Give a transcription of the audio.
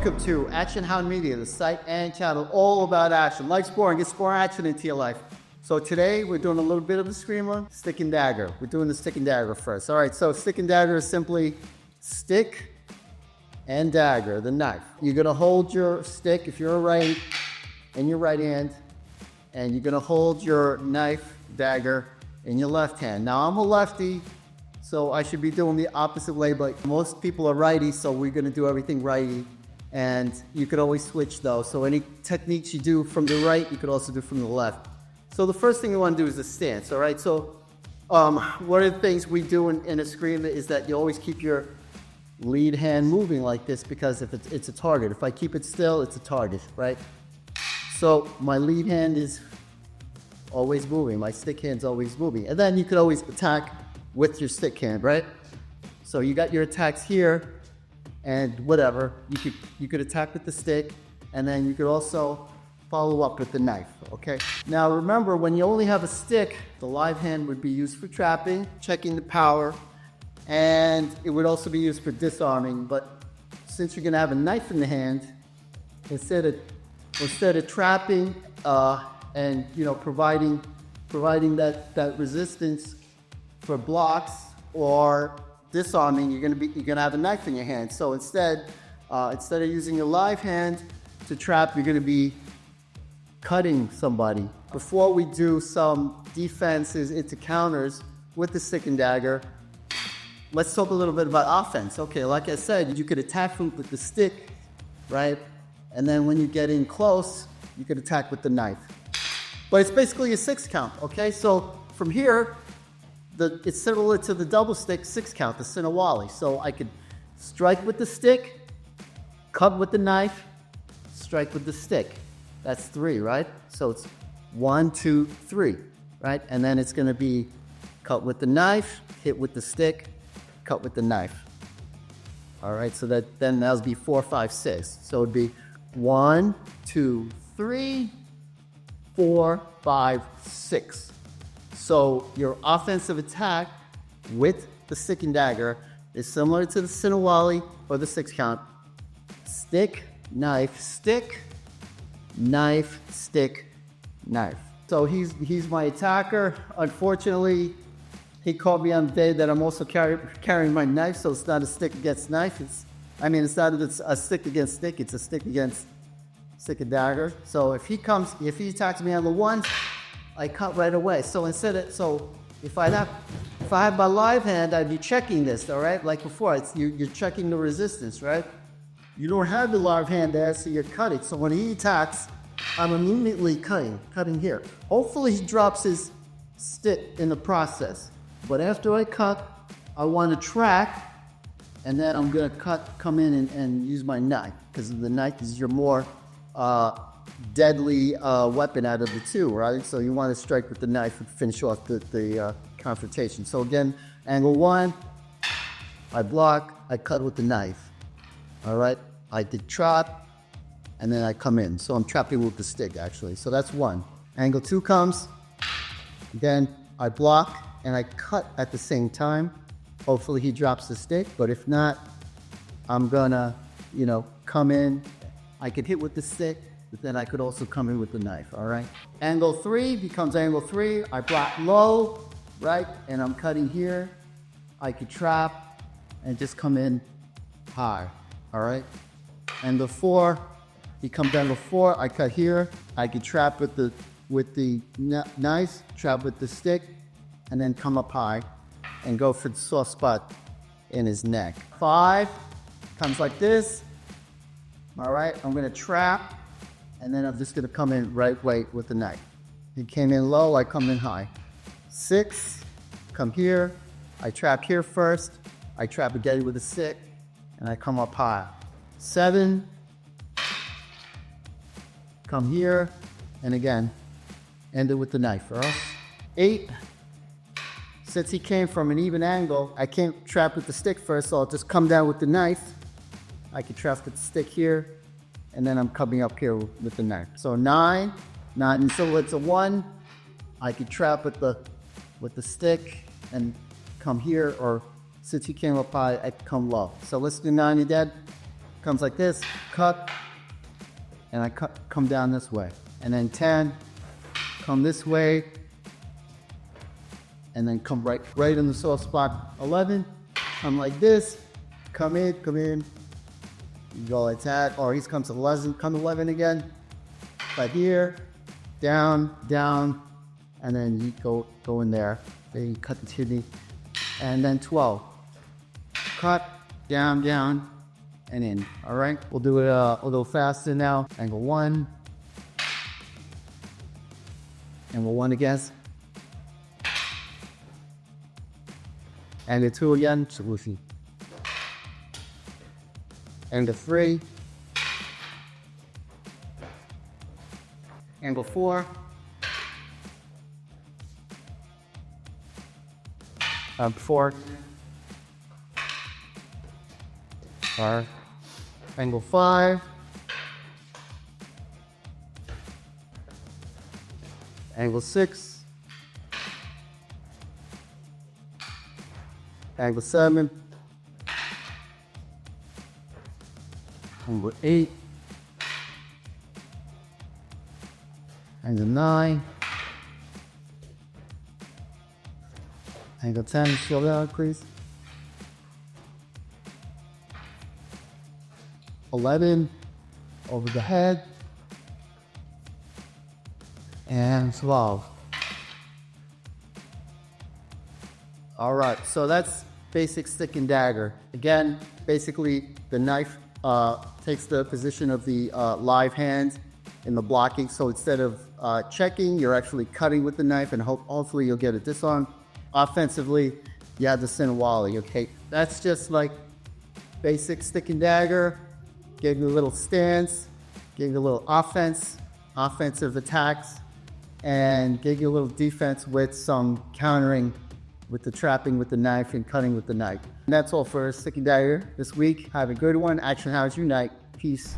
Welcome to Action Hound Media, the site and channel all about action. Like scoring, get score action into your life. So today we're doing a little bit of the screamer, stick and dagger. We're doing the stick and dagger first. All right, so stick and dagger is simply stick and dagger, the knife. You're gonna hold your stick if you're a righty in your right hand, and you're gonna hold your knife, dagger, in your left hand. Now I'm a lefty, so I should be doing the opposite way, but most people are righty, so we're gonna do everything righty. And you could always switch though. So any techniques you do from the right, you could also do from the left. So the first thing you want to do is the stance, all right? So one of the things we do in a screamer is that you always keep your lead hand moving like this, because if it's a target. If I keep it still, it's a target, right? So my lead hand is always moving. My stick hand's always moving. And then you could always attack with your stick hand, right? So you got your attacks here and whatever. You could attack with the stick, and then you could also follow up with the knife, okay? Now remember, when you only have a stick, the live hand would be used for trapping, checking the power, and it would also be used for disarming. But since you're gonna have a knife in the hand, instead of trapping and providing that resistance for blocks or disarming, you're gonna have a knife in your hand. So instead of using your live hand to trap, you're gonna be cutting somebody. Before we do some defenses into counters with the stick and dagger, let's talk a little bit about offense. Okay, like I said, you could attack with the stick, right? And then when you get in close, you could attack with the knife. But it's basically a 6 count, okay? So from here, it's similar to the double stick 6 count, the Sinawali. So I could strike with the stick, cut with the knife, strike with the stick. That's 3, right? So it's 1, 2, 3, right? And then it's gonna be cut with the knife, hit with the stick, cut with the knife. All right, so then that'll be 4, 5, 6. So it'd be 1, 2, 3, 4, 5, 6. So your offensive attack with the stick and dagger is similar to the Sinawali or the 6 count. Stick, knife, stick, knife, stick, knife. So he's my attacker. Unfortunately, he caught me on the day that I'm also carrying my knife, so it's not a stick against knife. It's not a stick against stick, it's a stick against stick and dagger. So if he attacks me on the one, I cut right away. So if I have my live hand, I'd be checking this, all right? Like before, you're checking the resistance, right? You don't have the live hand there, so you're cutting. So when he attacks, I'm immediately cutting here. Hopefully he drops his stick in the process. But after I cut, I want to track, and then I'm gonna come in and use my knife, because the knife is your more deadly weapon out of the two, right? So you want to strike with the knife and finish off the confrontation. So again, angle 1, I block, I cut with the knife. All right, I did trap, and then I come in. So I'm trapping with the stick, actually. So that's 1. Angle 2 comes, then I block, and I cut at the same time. Hopefully he drops the stick, but if not, I'm gonna, come in. I could hit with the stick, but then I could also come in with the knife, all right? Angle 3 becomes angle 3. I block low, right? And I'm cutting here. I could trap and just come in high. All right, and the 4 becomes angle 4. I cut here. I can trap with the knife, trap with the stick, and then come up high and go for the soft spot in his neck. 5 comes like this. All right, I'm gonna trap, and then I'm just gonna come in right way with the knife. He came in low, I come in high. 6, come here. I trap here first. I trap again with the stick, and I come up high. 7, come here, and again, end it with the knife, all right? 8, since he came from an even angle, I can't trap with the stick first, so I'll just come down with the knife. I can trap with the stick here, and then I'm coming up here with the knife. So 9, so it's a 1. I can trap with the stick and come here, or since he came up high, I come low. So let's do 9, you dead? comes like this, cut, and I come down this way. And then 10, come this way, and then come right in the soft spot. 11, come like this, come in. You go like that, or he comes to 11, come 11 again. Right here, down, and then you go in there. Then you cut the kidney, and then 12. Cut, down, and in. All right, we'll do it a little faster now. Angle 1, angle 1 again. Angle 2 again, solution. Angle 3. Angle 4. 4. Angle 5. Angle 6. Angle 7. Angle 8. Angle 9. Angle 10, feel that increase. 11, over the head. And 12. All right, so that's basic stick and dagger. Again, basically the knife takes the position of the live hand in the blocking. So instead of checking, you're actually cutting with the knife, and hopefully you'll get a disarm. Offensively, you have the Sinawali, okay? That's just like basic stick and dagger. Gave you a little stance, gave you a little offensive attacks, and gave you a little defense with some countering with the trapping with the knife and cutting with the knife. And that's all for stick and dagger this week. Have a good one. Action Hours Unite. Peace.